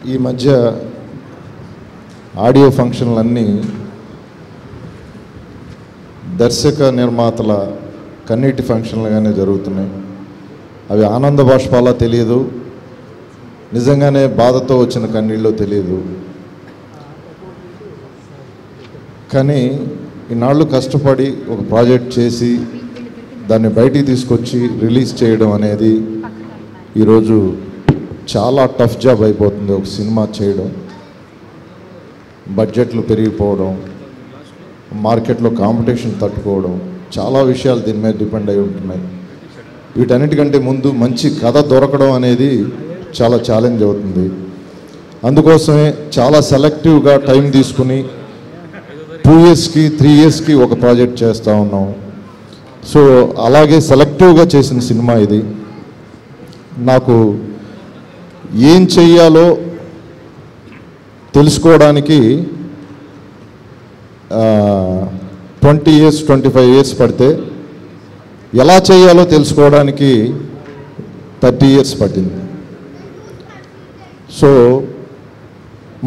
ఈ మధ్య ఆడియో ఫంక్షన్లన్నీ దర్శక నిర్మాతల కన్నీటి ఫంక్షన్లుగానే జరుగుతున్నాయి. అవి ఆనంద బాష్పాలా తెలియదు, నిజంగానే బాధతో వచ్చిన కన్నీళ్ళు తెలియదు. కానీ ఇన్నాళ్ళు కష్టపడి ఒక ప్రాజెక్ట్ చేసి దాన్ని బయటికి తీసుకొచ్చి రిలీజ్ చేయడం అనేది ఈరోజు చాలా టఫ్ జాబ్ అయిపోతుంది. ఒక సినిమా చేయడం, బడ్జెట్లు పెరిగిపోవడం, మార్కెట్లో కాంపిటీషన్ తట్టుకోవడం, చాలా విషయాలు దీని మీద డిపెండ్ అయి ఉంటున్నాయి. వీటన్నిటికంటే ముందు మంచి కథ దొరకడం అనేది చాలా ఛాలెంజ్ అవుతుంది. అందుకోసమే చాలా సెలెక్టివ్గా టైం తీసుకుని 2 yearsకి 3 yearsకి ఒక ప్రాజెక్ట్ చేస్తూ ఉన్నాం. సో అలాగే సెలెక్టివ్గా చేసిన సినిమా ఇది. నాకు ఏం చెయ్యాలో తెలుసుకోవడానికి 20 years 25 years పడితే, ఎలా చేయాలో తెలుసుకోవడానికి 30 years పట్టింది. సో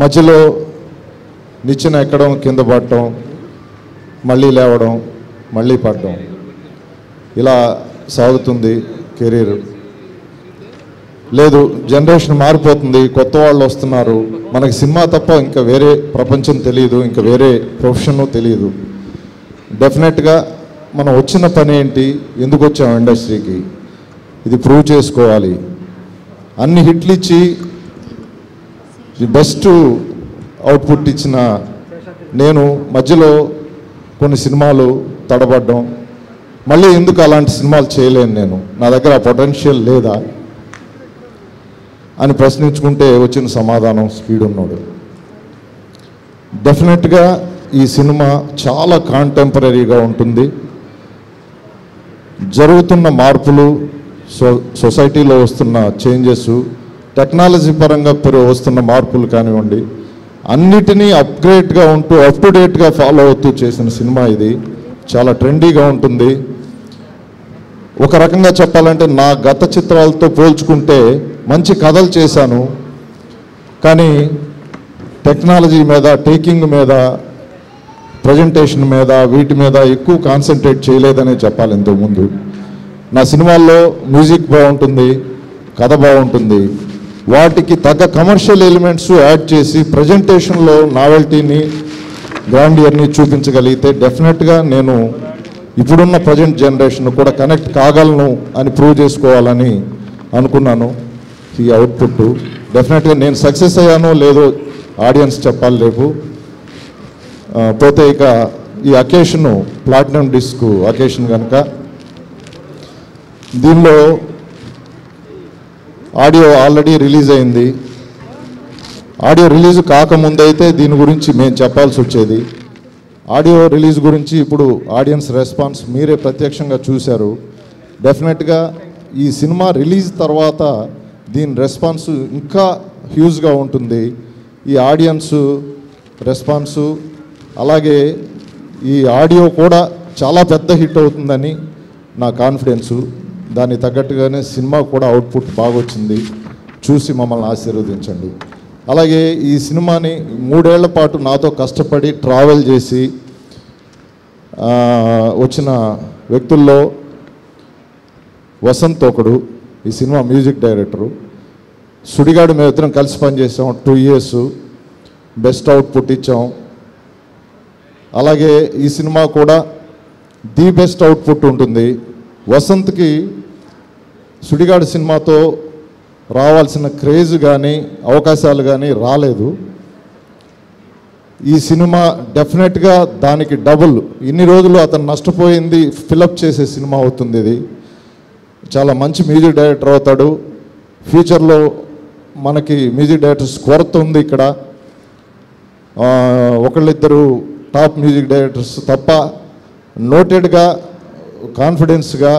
మధ్యలో నిచ్చెన ఎక్కడం, కింద పడటం, మళ్ళీ లేవడం, మళ్ళీ పడడం, ఇలా సాగుతుంది కెరీర్. లేదు, జనరేషన్ మారిపోతుంది, కొత్త వాళ్ళు వస్తున్నారు, మనకి సినిమా తప్ప ఇంకా వేరే ప్రపంచం తెలియదు, ఇంకా వేరే ప్రొఫెషన్ తెలియదు. డెఫినెట్గా మనం వచ్చిన పని ఏంటి, ఎందుకు వచ్చాం ఇండస్ట్రీకి, ఇది ప్రూవ్ చేసుకోవాలి. అన్ని హిట్లు ఇచ్చి ది బెస్ట్ అవుట్పుట్ ఇచ్చిన నేను మధ్యలో కొన్ని సినిమాలు తడబడ్డం, మళ్ళీ ఎందుకు అలాంటి సినిమాలు చేయలేను, నేను నా దగ్గర ఆ పొటెన్షియల్ లేదా అని ప్రశ్నించుకుంటే వచ్చిన సమాధానం స్పీడ్ ఉన్నాడు. డెఫినెట్గా ఈ సినిమా చాలా కాంటెంపరీగా ఉంటుంది. జరుగుతున్న మార్పులు, సొసైటీలో వస్తున్న చేంజెస్, టెక్నాలజీ పరంగా వస్తున్న మార్పులు కానివ్వండి, అన్నిటినీ అప్గ్రేడ్గా ఉంటూ అప్ టు డేట్గా ఫాలో అవుతూ చేసిన సినిమా ఇది. చాలా ట్రెండీగా ఉంటుంది. ఒక రకంగా చెప్పాలంటే నా గత చిత్రాలతో పోల్చుకుంటే మంచి కథలు చేశాను, కానీ టెక్నాలజీ మీద, టేకింగ్ మీద, ప్రజెంటేషన్ మీద, వీటి మీద ఎక్కువ కాన్సన్ట్రేట్ చేయలేదనే చెప్పాలి. ఇంతకుముందు నా సినిమాల్లో మ్యూజిక్ బాగుంటుంది, కథ బాగుంటుంది, వాటికి తగ్గ కమర్షియల్ ఎలిమెంట్స్ యాడ్ చేసి ప్రజెంటేషన్లో నావెల్టీని, గ్రాండియర్ని చూపించగలిగితే డెఫినెట్గా నేను ఇప్పుడున్న ప్రజెంట్ జనరేషన్ కూడా కనెక్ట్ కాగలను అని ప్రూవ్ చేసుకోవాలని అనుకున్నాను. ఈ అవుట్పుట్ డెఫినెట్గా నేను సక్సెస్ అయ్యానో లేదో ఆడియన్స్ చెప్పాలి రేపు. పోతే ఇక ఈ అకేషను ప్లాటినం డిస్క్ అకేషన్ కనుక దీనిలో ఆడియో ఆల్రెడీ రిలీజ్ అయింది. ఆడియో రిలీజ్ కాకముందైతే దీని గురించి మేము చెప్పాల్సి వచ్చేది. ఆడియో రిలీజ్ గురించి ఇప్పుడు ఆడియన్స్ రెస్పాన్స్ మీరే ప్రత్యక్షంగా చూశారు. డెఫినెట్గా ఈ సినిమా రిలీజ్ తర్వాత దీని రెస్పాన్స్ ఇంకా హ్యూజ్గా ఉంటుంది. ఈ ఆడియన్స్ రెస్పాన్సు, అలాగే ఈ ఆడియో కూడా చాలా పెద్ద హిట్ అవుతుందని నా కాన్ఫిడెన్సు. దానికి తగ్గట్టుగానే సినిమా కూడా అవుట్పుట్ బాగా వచ్చింది. చూసి మమ్మల్ని ఆశీర్వదించండి. అలాగే ఈ సినిమాని 3 ఏళ్ల పాటు నాతో కష్టపడి ట్రావెల్ చేసి వచ్చిన వ్యక్తుల్లో వసంత్ ఒకడు, ఈ సినిమా మ్యూజిక్ డైరెక్టరు. సుడిగాడు మేము ఇద్దరం కలిసి పనిచేసాం. 2 years బెస్ట్ అవుట్పుట్ ఇచ్చాం. అలాగే ఈ సినిమా కూడా ది బెస్ట్ అవుట్పుట్ ఉంటుంది. వసంత్కి సుడిగాడు సినిమాతో రావాల్సిన క్రేజ్ కానీ అవకాశాలు కానీ రాలేదు. ఈ సినిమా డెఫినెట్గా దానికి డబుల్, ఇన్ని రోజులు అతను నష్టపోయింది ఫిలప్ చేసే సినిమా అవుతుంది. ఇది చాలా మంచి మ్యూజిక్ డైరెక్టర్ అవుతాడు. ఫ్యూచర్లో మనకి మ్యూజిక్ డైరెక్టర్స్ కొరత ఉంది ఇక్కడ. ఒకళ్ళిద్దరు టాప్ మ్యూజిక్ డైరెక్టర్స్ తప్ప నోటెడ్గా, కాన్ఫిడెన్స్గా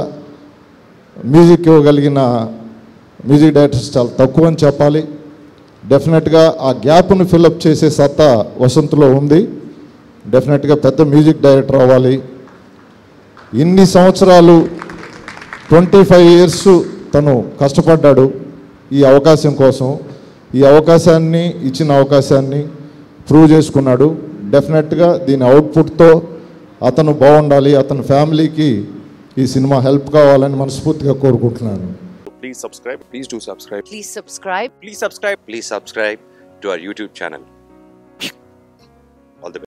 మ్యూజిక్ ఇవ్వగలిగిన మ్యూజిక్ డైరెక్టర్స్ చాలా తక్కువ అని చెప్పాలి. డెఫినెట్గా ఆ గ్యాప్ను ఫిలప్ చేసే సత్తా వసంత్లో ఉంది. డెఫినెట్గా పెద్ద మ్యూజిక్ డైరెక్టర్ అవ్వాలి. ఇన్ని సంవత్సరాలు 25 years తను కష్టపడ్డాడు ఈ అవకాశం కోసం. ఈ అవకాశాన్ని ఇచ్చిన అవకాశాన్ని ప్రూవ్ చేసుకున్నాడు. డెఫినెట్గా దీని అవుట్పుట్తో అతను బాగుండాలి, అతని ఫ్యామిలీకి ఈ సినిమా హెల్ప్ కావాలని మనస్ఫూర్తిగా కోరుకుంటున్నాను. Please subscribe. Please do subscribe. Please subscribe. Please subscribe. Please subscribe to our YouTube channel.